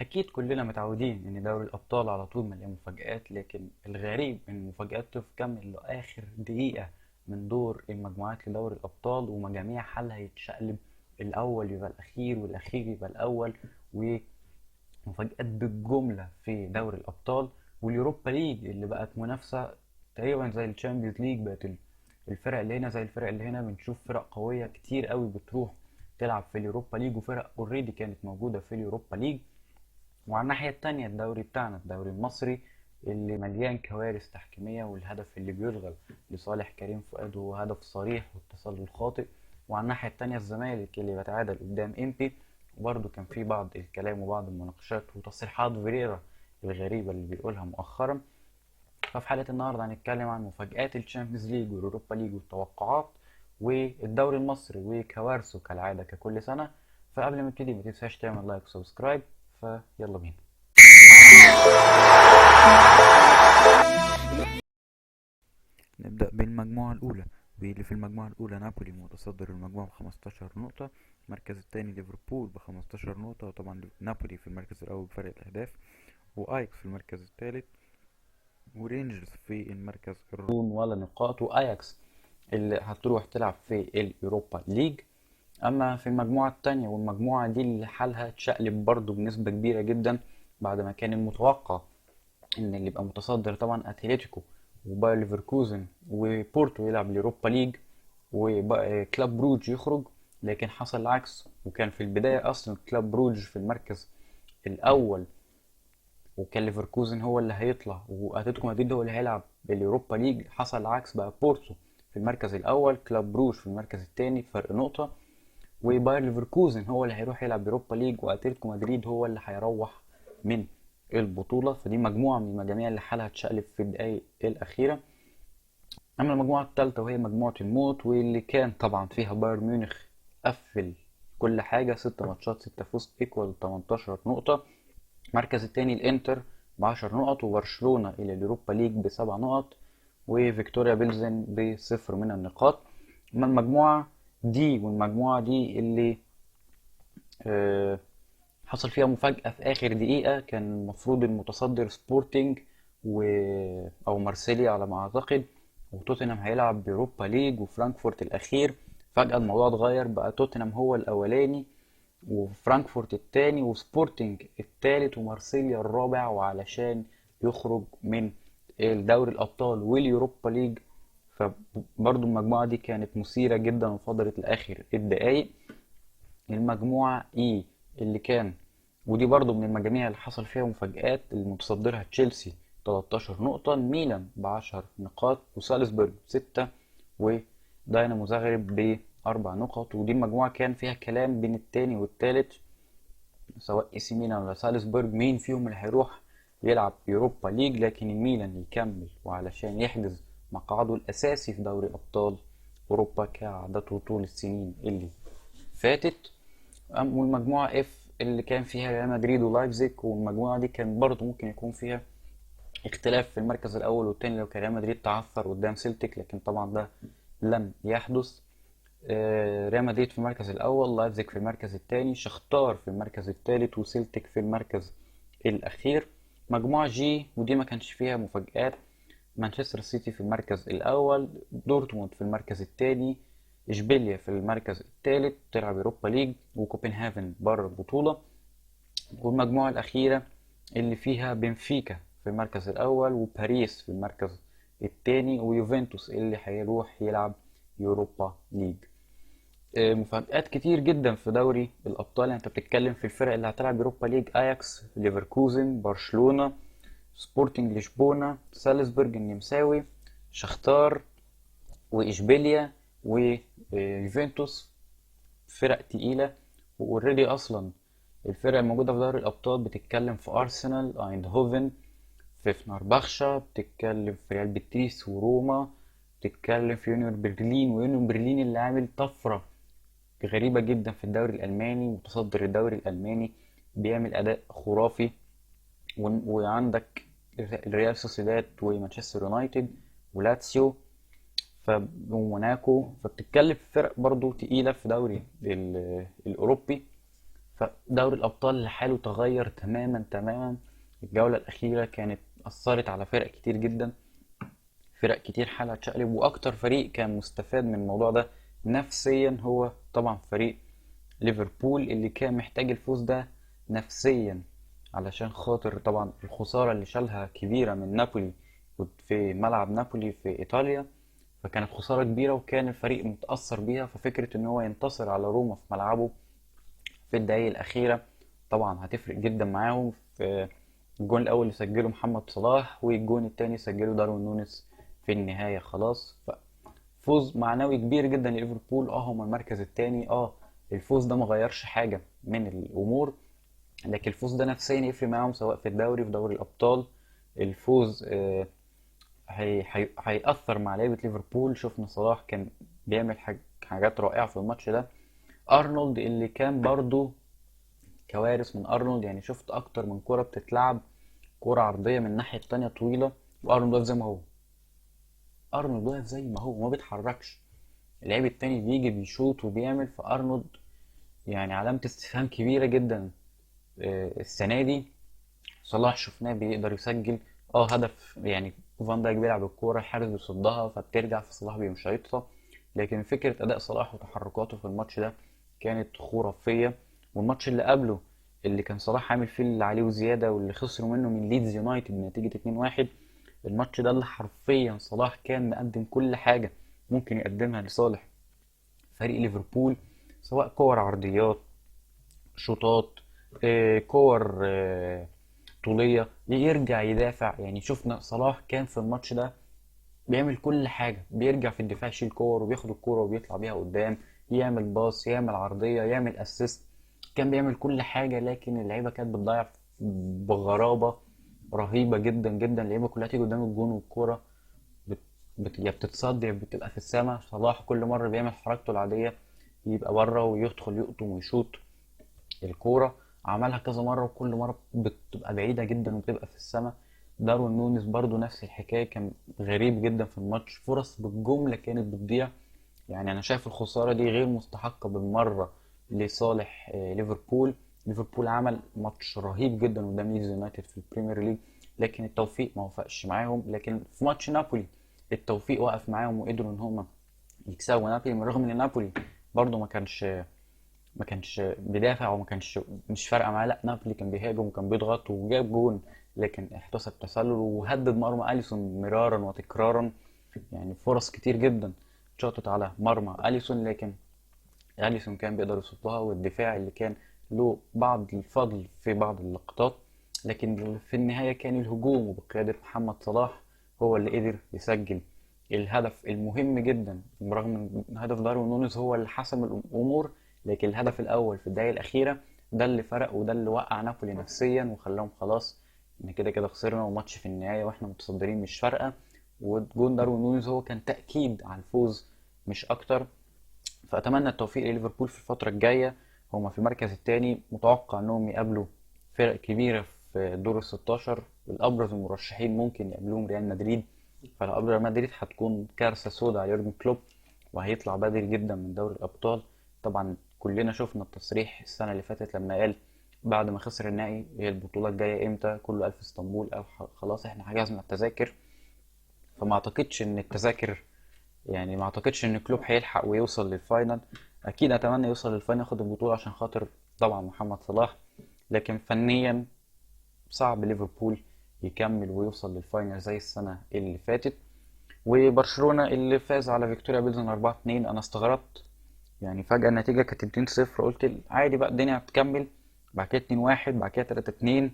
أكيد كلنا متعودين إن دوري الأبطال على طول مليان مفاجآت، لكن الغريب إن المفاجآت تكمل لآخر دقيقة من دور المجموعات لدوري الأبطال، ومجاميع حالها يتشقلب، الأول يبقى الأخير والأخير يبقى الأول، ومفاجآت بالجملة في دوري الأبطال. واليوروبا ليج اللي بقت منافسة تقريبا زي الشامبيونز ليج، بقت الفرق اللي هنا زي الفرق اللي هنا. بنشوف فرق قوية كتير قوي بتروح تلعب في اليوروبا ليج، وفرق اوريدي كانت موجودة في اليوروبا ليج. وعلى الناحية التانية الدوري بتاعنا الدوري المصري اللي مليان كوارث تحكيمية، والهدف اللي بيشغل لصالح كريم فؤاد هو هدف صريح والتسلل خاطئ. وعلى الناحية التانية الزمالك اللي بيتعادل قدام إمبي، وبرضه كان في بعض الكلام وبعض المناقشات وتصريحات فيريرا الغريبة اللي بيقولها مؤخرا. ففي حلقة النهاردة هنتكلم عن مفاجآت الشامبيونز ليج والأوروبا ليج والتوقعات، والدوري المصري وكوارثه كالعادة ككل سنة. فقبل ما نبتدي ما تنساش تعمل لايك وسبسكرايب. فيلا بينا. نبدأ بالمجموعة الأولى، واللي في المجموعة الأولى نابولي متصدر المجموعة ب15 نقطة، المركز الثاني ليفربول ب15 نقطة، وطبعا نابولي في المركز الأول بفرق الأهداف، وأياكس في المركز الثالث، ورينجرز في المركز الرابع ولا نقاط، وأياكس اللي هتروح تلعب في اليوروبا ليج. اما في المجموعة التانية، والمجموعة دي اللي حالها اتشقلب برضو بنسبة كبيرة جدا بعد ما كان المتوقع ان اللي يبقى متصدر طبعا اتلتيكو وباير ليفركوزن وبورتو يلعب اليوروبا ليج، وكلاب بروج يخرج. لكن حصل العكس، وكان في البداية اصلا كلاب بروج في المركز الاول، وكان ليفركوزن هو اللي هيطلع واتلتيكو مدريد هو اللي هيلعب باليوروبا ليج. حصل العكس بقى، بورتو في المركز الاول، كلاب بروج في المركز الثاني فرق نقطة، وباير ليفركوزن هو اللي هيروح يلعب يوروبا ليج، واتلتيكو مدريد هو اللي هيروح من البطولة. فدي مجموعة من المجاميع اللي حالها اتشقلب في الدقايق الأخيرة. أما المجموعة الثالثة وهي مجموعة الموت، واللي كان طبعا فيها بايرن ميونخ قفل كل حاجة، 6 ماتشات 6 فوز ايكوال 18 نقطة. المركز الثاني الانتر ب10 نقط، وبرشلونة إلى اليوروبا ليج ب7 نقط، وفيكتوريا بيلزن ب0 من النقاط. أما المجموعة دي والمجموعة دي اللي آه، حصل فيها مفاجأة في آخر دقيقة، كان المفروض المتصدر سبورتينج و... أو مارسيليا على ما أعتقد، وتوتنهام هيلعب بيوروبا ليج، وفرانكفورت الأخير. فجأة الموضوع اتغير، بقى توتنهام هو الأولاني وفرانكفورت التاني وسبورتينج التالت ومارسيليا الرابع، وعلشان يخرج من دوري الأبطال واليوروبا ليج. فبرضو المجموعة دي كانت مثيرة جدا وفضلت لآخر الدقايق. المجموعة اي اللي كان، ودي برضو من المجاميع اللي حصل فيها مفاجآت، اللي متصدرها تشيلسي 13 نقطة، ميلان ب10 نقاط، وسالزبورج 6، وداينامو زاغرب ب4 نقط. ودي المجموعة كان فيها كلام بين التاني والتالت، سواء اي سي ميلان ولا سالزبورج، مين فيهم اللي هيروح يلعب يوروبا ليج. لكن الميلان يكمل، وعلشان يحجز مقعده الأساسي في دوري أبطال أوروبا كعادته طول السنين اللي فاتت. والمجموعة اف اللي كان فيها ريال مدريد ولايبزيج، والمجموعة دي كان برضه ممكن يكون فيها اختلاف في المركز الأول والتاني لو كان ريال مدريد تعثر قدام سيلتيك، لكن طبعا ده لم يحدث. ريال مدريد في المركز الأول، لايبزيج في المركز التاني، شختار في المركز التالت، وسيلتيك في المركز الأخير. مجموعة جي ودي ما كانش فيها مفاجآت، مانشستر سيتي في المركز الأول، دورتموند في المركز الثاني، إشبيليا في المركز الثالث تلعب يوروبا ليج، وكوبنهاجن بره البطولة. والمجموعة الأخيرة اللي فيها بنفيكا في المركز الأول، وباريس في المركز الثاني، ويوفنتوس اللي هيروح يلعب يوروبا ليج. مفاجآت كتير جدا في دوري الأبطال. يعني أنت بتتكلم في الفرق اللي هتلعب يوروبا ليج: أياكس، ليفركوزن، برشلونة، سبورتنج لشبونة، سالزبورج النمساوي، شختار، وإشبيليا، ويوفنتوس. فرق تقيلة. واوريدي أصلا الفرق الموجودة في دوري الأبطال بتتكلم في أرسنال، أيندهوفن، في فنربخشة، بتتكلم في ريال بيتيس وروما، بتتكلم في يونيون برلين، ويونيون برلين اللي عامل طفرة غريبة جدا في الدوري الألماني، متصدر الدوري الألماني بيعمل أداء خرافي. وعندك الريال سوسيداد ومانشستر يونايتد ولاتسيو وموناكو. فبتتكلم في فرق برضو تقيلة في دوري الأوروبي. فدوري الابطال لحاله تغير تماما تماما. الجولة الاخيرة كانت اثرت على فرق كتير جدا، فرق كتير حالها اتشقلب، واكتر فريق كان مستفاد من الموضوع ده نفسيا هو طبعا فريق ليفربول، اللي كان محتاج الفوز ده نفسيا علشان خاطر طبعا الخسارة اللي شالها كبيرة من نابولي في ملعب نابولي في ايطاليا. فكانت خسارة كبيرة وكان الفريق متأثر بيها، ففكرة ان هو ينتصر على روما في ملعبه في الدقايق الأخيرة طبعا هتفرق جدا معاهم. في الجون الأول اللي سجله محمد صلاح، والجون التاني سجله داروين نونيز في النهاية خلاص. فوز معنوي كبير جدا لليفربول. هما المركز التاني. الفوز ده مغيرش حاجة من الأمور، لكن الفوز ده نفسيا يفرق معاهم سواء في الدوري في دوري الأبطال. الفوز هيأثر مع لعيبة ليفربول. شفنا صلاح كان بيعمل حاجات رائعة في الماتش ده. أرنولد اللي كان برضو كوارث من ارنولد، يعني شفت اكتر من كرة بتتلعب كرة عرضية من الناحية التانية طويلة، وارنولد واقف زي ما هو. ارنولد واقف زي ما هو ما بيتحركش. اللعيب التاني بيجي بيشوط وبيعمل، فارنولد يعني علامة استفهام كبيرة جدا. السنة دي صلاح شفناه بيقدر يسجل هدف، يعني فان دايك بيلعب الكورة الحارس بيصدها فبترجع في صلاح بيمشيطها. لكن فكرة أداء صلاح وتحركاته في الماتش ده كانت خرافية. والماتش اللي قبله اللي كان صلاح عامل فيه اللي عليه وزيادة، واللي خسروا منه من ليدز يونايتد بنتيجة 2-1، الماتش ده اللي حرفيا صلاح كان مقدم كل حاجة ممكن يقدمها لصالح فريق ليفربول، سواء كور عرضيات، شوطات، كور طولية، يرجع يدافع. يعني شفنا صلاح كان في الماتش ده بيعمل كل حاجة، بيرجع في الدفاع يشيل كور وبياخد الكورة وبيطلع بيها قدام، يعمل باص، يعمل عرضية، يعمل اسيست. كان بيعمل كل حاجة، لكن اللعيبة كانت بتضيع بغرابة رهيبة جدا جدا. اللعيبة كلها تيجي قدام الجون والكورة يا بتتصد يا بتبقى في السما. صلاح كل مرة بيعمل حركته العادية، يبقى بره ويدخل يقطم ويشوط الكورة. عملها كذا مرة وكل مرة بتبقى بعيدة جدا وبتبقى في السماء. داروين نونيز برضو نفس الحكاية، كان غريب جدا في الماتش، فرص بالجملة كانت بتضيع. يعني أنا شايف الخسارة دي غير مستحقة بالمرة لصالح ليفربول. ليفربول عمل ماتش رهيب جدا قدام ليدز يونايتد في البريمير ليج، لكن التوفيق ما وفقش معاهم. لكن في ماتش نابولي التوفيق وقف معاهم وقدروا ان هم يكسبوا نابولي، من رغم ان نابولي برضو ما كانش بيدافع وما كانش مش فارقه معاه. لا، نابولي كان بيهاجم وكان بيضغط وجاب جون، لكن احتسب تسلل وهدد مرمى اليسون مرارا وتكرارا. يعني فرص كتير جدا شاطت على مرمى اليسون، لكن اليسون كان بيقدر يصدها، والدفاع اللي كان له بعض الفضل في بعض اللقطات. لكن في النهايه كان الهجوم وبقياده محمد صلاح هو اللي قدر يسجل الهدف المهم جدا، برغم ان هدف داروين نونيز هو اللي حسم الامور. لكن الهدف الاول في الدقايق الاخيره ده اللي فرق، وده اللي وقع نابولي نفسيا وخلاهم خلاص ان كده كده خسرنا وماتش في النهايه واحنا متصدرين مش فارقه. وجون داروين نونيز هو كان تاكيد على الفوز مش اكتر. فاتمنى التوفيق لليفربول في الفتره الجايه. هما في المركز الثاني، متوقع انهم يقابلوا فرق كبيره في دور ال 16. الابرز المرشحين ممكن يقابلوهم ريال مدريد، فلو قابلوا ريال مدريد هتكون كارثه سوداء على يورجن كلوب وهيطلع بدري جدا من دوري الابطال. طبعا كلنا شفنا التصريح السنه اللي فاتت لما قال بعد ما خسر النهائي هي البطوله الجايه امتى، كله قال في اسطنبول، او خلاص احنا حجزنا التذاكر. فما اعتقدش ان التذاكر، يعني ما اعتقدش ان كلوب هيلحق ويوصل للفاينل. اكيد اتمنى يوصل للفاينل ياخد البطوله عشان خاطر طبعا محمد صلاح، لكن فنيا صعب ليفربول يكمل ويوصل للفاينل زي السنه اللي فاتت. وبرشلونه اللي فاز على فيكتوريا بيلزن 4-2، انا استغربت. يعني فجاه النتيجه كانت 2-0، قلت عادي بقى الدنيا هتكمل. بعد كده 2-1، بعد كده 3-2،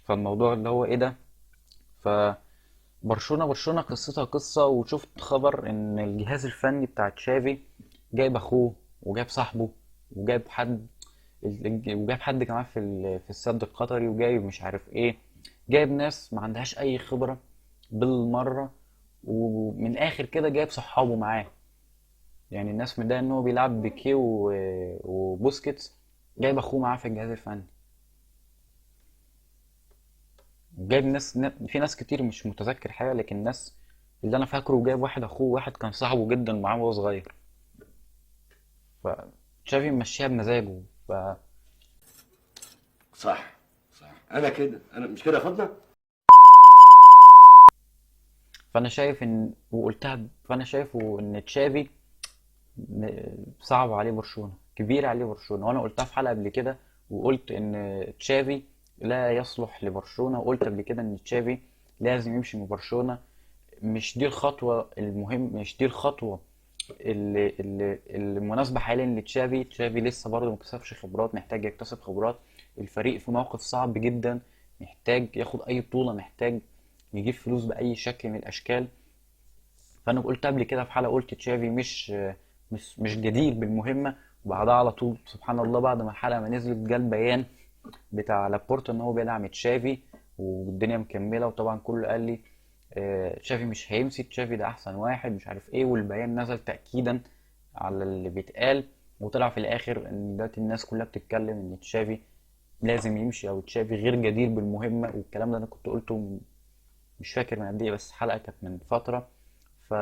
فالموضوع اللي هو ايه ده. ف برشلونة قصتها قصة. وشفت خبر ان الجهاز الفني بتاع تشافي جايب اخوه وجايب صاحبه وجايب حد، وجايب حد كمان في السد القطري، وجايب مش عارف ايه، جايب ناس ما عندهاش اي خبرة بالمرة. ومن الاخر كده جايب صحابه معاه. يعني الناس متضايقة ان هو بيلعب بيكيه وبوسكيتس، جايب اخوه معاه في الجهاز الفني. جايب في ناس كتير مش متذكر حاجة، لكن الناس اللي انا فاكره جايب واحد اخوه، واحد كان صاحبه جدا معاه وهو صغير. فتشافي مشيها بمزاجه. صح. صح، انا كده، انا مش كده يا فاطمه. فانا شايف ان وقلتها فانا شايف ان تشافي صعب عليه برشلونة، كبير عليه برشلونة، وانا قلتها في حلقة قبل كده، وقلت ان تشافي لا يصلح لبرشلونة، وقلت قبل كده ان تشافي لازم يمشي من برشلونة. مش دي الخطوة المهم، مش دي الخطوة اللي المناسبة حاليا لتشافي. تشافي لسه برضه مكتسبش خبرات، محتاج يكتسب خبرات. الفريق في موقف صعب جدا، محتاج ياخد اي بطولة، محتاج يجيب فلوس بأي شكل من الأشكال. فانا قلت قبل كده في حلقه، قلت تشافي مش جدير بالمهمه. وبعدها على طول سبحان الله، بعد ما الحلقه ما نزلت جه البيان بتاع لابورتا ان هو بيدعم تشافي، والدنيا مكمله. وطبعا كله قال لي تشافي مش هيمشي، تشافي ده احسن واحد مش عارف ايه، والبيان نزل تاكيدا على اللي بيتقال. وطلع في الاخر ان دلوقتي الناس كلها بتتكلم ان تشافي لازم يمشي، او تشافي غير جدير بالمهمه. والكلام ده انا كنت قلته مش فاكر من قد ايه، بس حلقه كانت من فتره. ف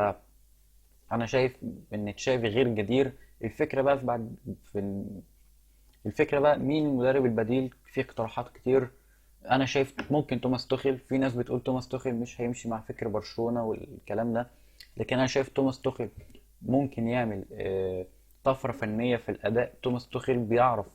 انا شايف ان تشافي غير جدير. الفكره بقى في الفكره بقى مين المدرب البديل؟ في اقتراحات كتير. انا شايف ممكن توماس توخيل، في ناس بتقول توماس توخيل مش هيمشي مع فكر برشلونه والكلام ده، لكن انا شايف توماس توخيل ممكن يعمل طفره فنيه في الاداء. توماس توخيل بيعرف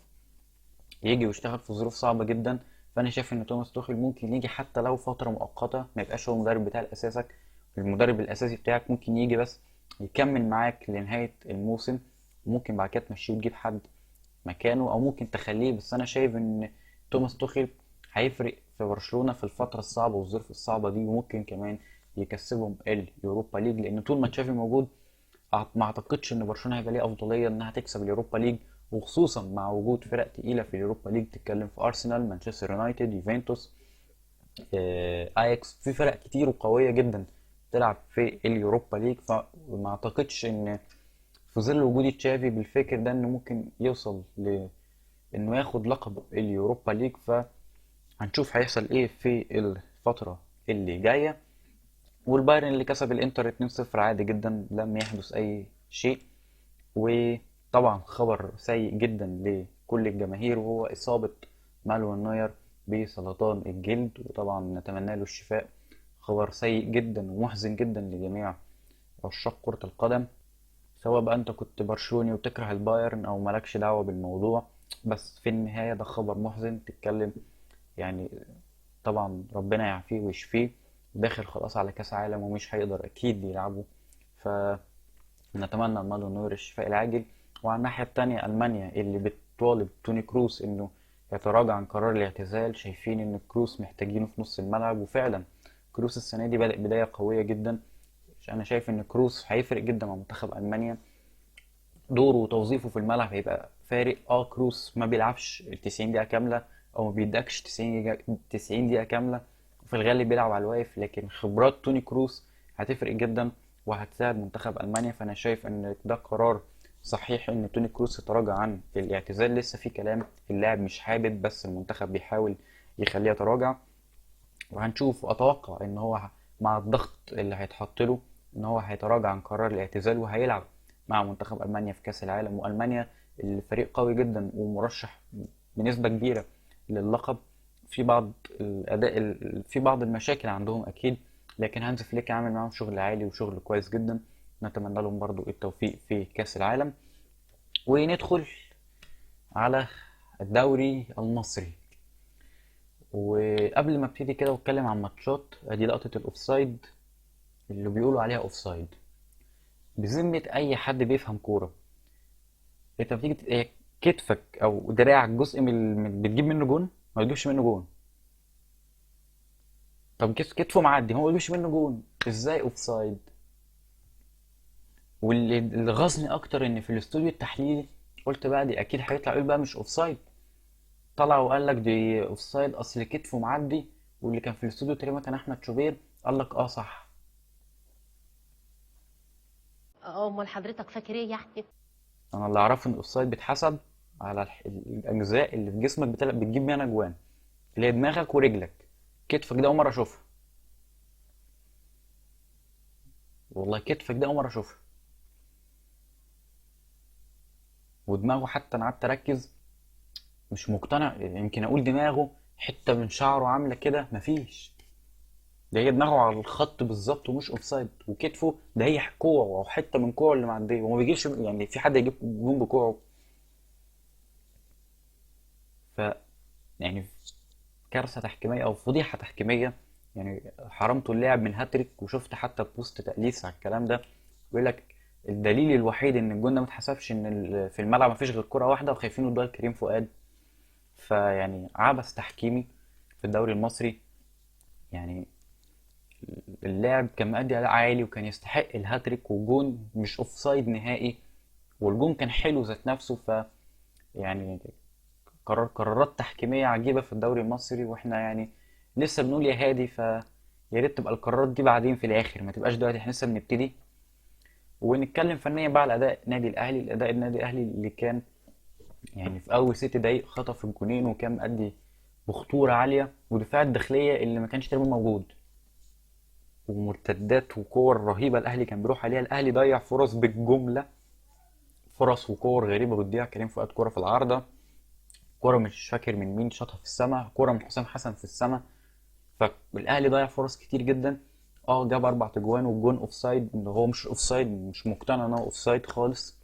يجي ويشتغل في ظروف صعبه جدا. فانا شايف ان توماس توخيل ممكن يجي حتى لو فتره مؤقته، ما يبقاش هو المدرب بتاع الاساسك، المدرب الاساسي بتاعك. ممكن يجي بس يكمل معاك لنهايه الموسم، وممكن بعد كده تمشيه وتجيب حد مكانه، او ممكن تخليه. بس انا شايف ان توماس توخيل هيفرق في برشلونه في الفتره الصعبه والظروف الصعبه دي، وممكن كمان يكسبهم اليوروبا ليج. لان طول ما تشافي موجود ما اعتقدش ان برشلونه هيبقى ليه افضليه انها تكسب اليوروبا ليج، وخصوصا مع وجود فرق تقيله في اليوروبا ليج. تتكلم في ارسنال، مانشستر يونايتد، يوفنتوس، اياكس، في فرق كتير وقويه جدا تلعب في اليوروبا ليج. فما اعتقدش ان في ظل وجود تشافي بالفكر ده انه ممكن يوصل انه ياخد لقب اليوروبا ليج. فهنشوف هيحصل ايه في الفتره اللي جايه. والبايرن اللي كسب الانتر 2-0 عادي جدا، لم يحدث اي شيء. وطبعا خبر سيء جدا لكل الجماهير، وهو إصابة مانويل نوير بسرطان الجلد، وطبعا نتمنى له الشفاء. خبر سيء جدا ومحزن جدا لجميع عشاق كرة القدم، سواء بقى انت كنت برشلوني وتكره البايرن او مالكش دعوة بالموضوع. بس في النهاية ده خبر محزن تتكلم يعني. طبعا ربنا يعافيه ويشفيه، داخل خلاص على كاس عالم ومش هيقدر اكيد يلعبه. ف نتمنى لمانو نوير الشفاء العاجل. وعلى الناحية التانية ألمانيا اللي بتطالب توني كروس إنه يتراجع عن قرار الاعتزال، شايفين إن كروس محتاجينه في نص الملعب. وفعلا كروس السنة دي بدأ بداية قوية جدا. أنا شايف إن كروس هيفرق جدا مع منتخب ألمانيا، دوره وتوظيفه في الملعب هيبقى فارق. كروس ما بيلعبش ال 90 دقيقة كاملة، أو ما بيدكش 90 دقيقة كاملة، وفي الغالب بيلعب على الواقف. لكن خبرات توني كروس هتفرق جدا وهتساعد منتخب ألمانيا. فأنا شايف إن ده قرار صحيح إن توني كروس يتراجع عن الاعتزال. لسه في كلام، اللاعب مش حابب، بس المنتخب بيحاول يخليه يتراجع. وهنشوف، وأتوقع إن هو مع الضغط اللي هيتحط له إن هو هيتراجع عن قرار الاعتزال وهيلعب مع منتخب ألمانيا في كأس العالم. وألمانيا الفريق قوي جدا ومرشح بنسبة كبيرة للقب. في بعض في بعض المشاكل عندهم أكيد، لكن هانز فليك عامل معاهم شغل عالي وشغل كويس جدا. نتمنى لهم برضو التوفيق في كأس العالم. وندخل على الدوري المصري. وقبل ما ابتدي كده واتكلم عن ماتشات، ادي لقطة الاوفسايد اللي بيقولوا عليها اوفسايد. بذمة اي حد بيفهم كورة، انت بتيجي كتفك او دراعك جزء بتجيب منه جون؟ ما بتجيبش منه جون. طب كتفه معدي، هو ما بيجيبش منه جون، ازاي اوفسايد؟ واللي غاظني اكتر ان في الاستوديو التحليلي قلت بقى دي اكيد هيطلع يقول بقى مش اوفسايد. طلع وقال لك دي اوفسايد اصل كتفه معدي. واللي كان في الاستوديو تقريبا كان احمد شوبير، قال لك اه صح. امال حضرتك فاكر ايه يعني؟ انا اللي اعرفه ان الاوفسايد بيتحسب على الاجزاء اللي في جسمك بتجيب منها اجوان، اللي هي دماغك ورجلك. كتفك ده اول مره اشوفها، والله كتفك ده اول مره اشوفها. ودماغه حتى انا قعدت اركز، مش مقتنع، يمكن اقول دماغه حته من شعره عامله كده، مفيش. ده هي دماغه على الخط بالظبط ومش اوفسايد، وكتفه ده هي كوع او حته من كوعه اللي معديه، وما بيجيش يعني في حد يجيب جون بكوعه؟ ف يعني كارثه تحكيميه او فضيحه تحكيميه. يعني حرمته اللاعب من هاتريك. وشفت حتى بوست تأليس على الكلام ده، بيقول لك الدليل الوحيد ان الجون ده ما اتحسبش ان في الملعب ما فيش غير كرة واحدة وخايفين يدوها لكريم فؤاد. فيعني عبث تحكيمي في الدوري المصري. يعني اللاعب كان مأدي أداء عالي وكان يستحق الهاتريك، وجون مش اوفسايد نهائي، والجون كان حلو ذات نفسه. يعني قرارات تحكيمية عجيبة في الدوري المصري، واحنا يعني لسه بنقول يا هادي. يا ريت تبقى القرارات دي بعدين في الاخر، ما تبقاش دلوقتي، احنا لسه بنبتدي. ونتكلم فنيا بقى على اداء النادي الاهلي. الاداء النادي الاهلي اللي كان يعني في اول 6 دقايق خطف الجونين، وكان مأدي بخطورة عالية، ودفاع الداخلية اللي ما كانش تقريبا موجود، ومرتدات وكور رهيبة الاهلي كان بيروح عليها. الاهلي ضيع فرص بالجملة، فرص وكور غريبة بتضيع. كريم فؤاد كورة في العارضة، كورة مش فاكر من مين شاطها في السماء، كورة من حسام حسن في السماء. فالاهلي ضيع فرص كتير جدا. اه جاب 4 تجوان والجون اوفسايد، ان هو مش اوفسايد، مش مقتنع ان هو اوفسايد خالص.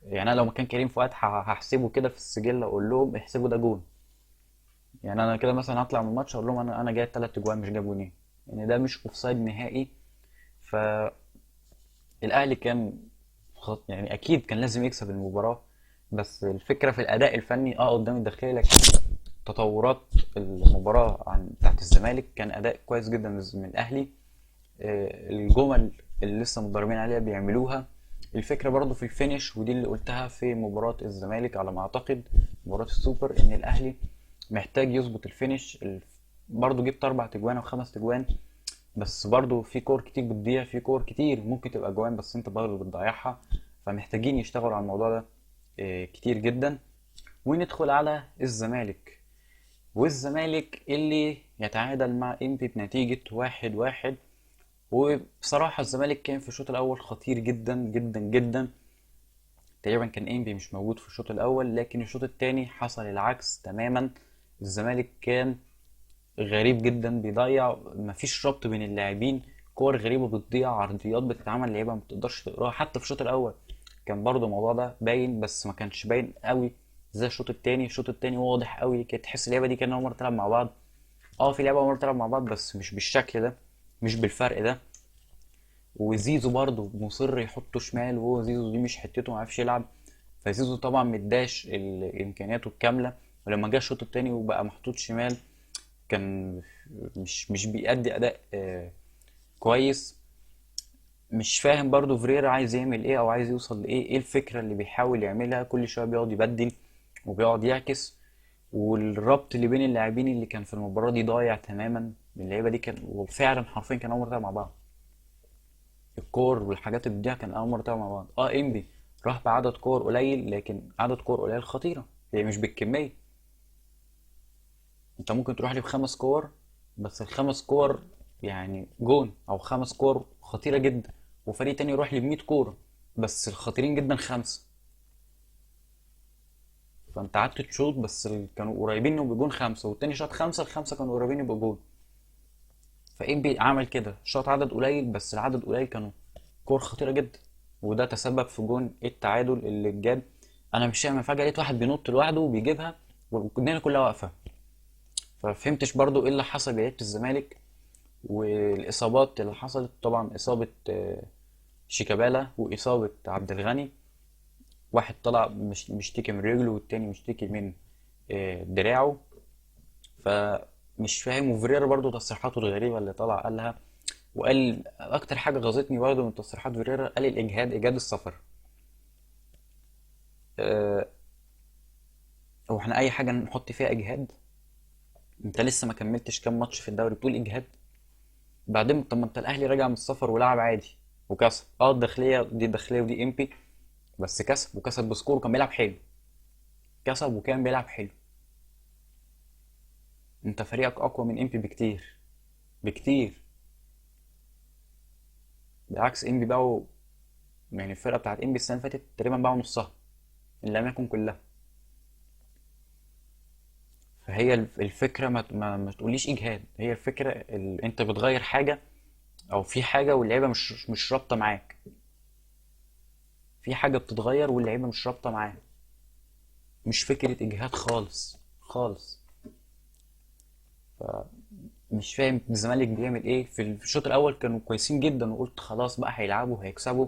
يعني انا لو مكان كريم فؤاد هحسبه كده في السجل، اقول لهم احسبوا ده جون. يعني انا كده مثلا هطلع من الماتش اقول لهم انا جايب 3 تجوان مش جايب جونين، يعني ده مش اوفسايد نهائي. فالاهلي كان يعني اكيد كان لازم يكسب المباراة. بس الفكرة في الاداء الفني قدام الداخلية، لكن تطورات المباراة عن بتاعت الزمالك كان اداء كويس جدا من الاهلي. الجمل اللي لسه متدربين عليها بيعملوها. الفكرة برضو في الفينش، ودي اللي قلتها في مباراة الزمالك على ما اعتقد، مباراة السوبر، ان الاهلي محتاج يظبط الفينش. برضو جبت 4 تجوان او 5 تجوان، بس برضو في كور كتير بتضيع، في كور كتير ممكن تبقى جوان بس انت برضو بتضيعها. فمحتاجين يشتغلوا على الموضوع ده كتير جدا. وندخل على الزمالك. والزمالك اللي يتعادل مع انبي بنتيجة 1-1. وبصراحة الزمالك كان في الشوط الأول خطير جدا جدا جدا. تقريبا كان انبي مش موجود في الشوط الأول، لكن الشوط التاني حصل العكس تماما. الزمالك كان غريب جدا، بيضيع، مفيش ربط بين اللاعبين، كور غريبة بتضيع، عرضيات بتتعمل لعيبة ما بتقدرش تقراها. حتى في الشوط الأول كان برضو الموضوع ده باين، بس ما كانش باين قوي زي الشوط التاني. الشوط التاني واضح قوي، كانت تحس اللعيبة دي كانت أول مرة تلعب مع بعض. في لعيبة أول مرة تلعب مع بعض، بس مش بالشكل ده، مش بالفرق ده. وزيزو برضه مصر يحطه شمال، وهو زيزو دي مش حتته، ما عرفش يلعب. فزيزو طبعا مداش امكانياته الكامله. ولما جه الشوط التاني وبقى محطوط شمال، كان مش بيأدي اداء كويس. مش فاهم برضه فريرا عايز يعمل ايه او عايز يوصل لايه، ايه الفكره اللي بيحاول يعملها؟ كل شويه بيقعد يبدل وبيقعد يعكس. والربط اللي بين اللاعبين اللي كان في المباراه دي ضايع تماما. اللعيبه دي كان وفعلا حرفيا كان اول مره تلعب مع بعض. الكور والحاجات اللي بتضيع كان اول مره تلعب مع بعض. انبي راح بعدد كور قليل، لكن عدد كور قليل خطيره، هي مش بالكميه. انت ممكن تروح لي ب5 كور، بس ال5 كور يعني جون، او 5 كور خطيره جدا. وفريق تاني يروح لي ب100 كوره، بس الخطيرين جدا 5. فانت قعدت تشوط، بس كانوا قريبين انه بجون 5، والتاني شاط 5، ال5 كانوا قريبين يبقى جون. فانبي عمل كده، شاط عدد قليل، بس العدد قليل كانوا كور خطيرة جدا. وده تسبب في جون التعادل اللي اتجاب. انا مش فاهم، فجأة لقيت واحد بينط لوحده وبيجيبها والدنيا كلها واقفة. ففهمتش برضو ايه اللي حصل بلعيبة الزمالك. والاصابات اللي حصلت، طبعا اصابة شيكابالا واصابة عبد الغني. واحد طلع مش مشتكي من رجله، والتاني مشتكي من دراعه. فمش فاهم. وفريرا برضو تصريحاته الغريبة اللي طلع قالها، وقال اكتر حاجة غاظتني برضو من تصريحات فيريرا، قال اجهاد السفر. آه، هو احنا اي حاجه نحط فيها اجهاد؟ انت لسه ما كملتش كام ماتش في الدوري بتقول اجهاد؟ بعدين طب ما انت الاهلي راجع من السفر ولعب عادي وكسب. الداخليه دي الداخليه ودي امبي، بس كسب، وكسب بسكور، وكان بيلعب حلو. كسب وكان بيلعب حلو. انت فريقك اقوى من امبي بكتير، بكتير. بالعكس امبي باعوا، يعني الفرقه بتاعت امبي السنه اللي فاتت تقريبا باعوا نصها ان لم يكن كلها. فهي الفكرة ما تقوليش اجهاد، هي الفكرة انت بتغير حاجة او في حاجة واللعيبة مش رابطة معاك، في حاجة بتتغير واللعيبة مش رابطة معاك، مش فكرة اجهاد خالص خالص. مش فاهم الزمالك بيعمل ايه في الشوط الاول، كانوا كويسين جدا وقلت خلاص بقى هيلعبوا هيكسبوا،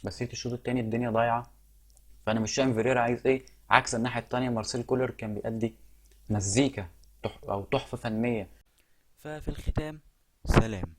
بس جيت الشوط التاني الدنيا ضايعة. فانا مش فاهم فيريرا عايز ايه، عكس الناحية التانية مارسيل كولر كان بيأدي مزيكا او تحفة فنية. ففي الختام، سلام.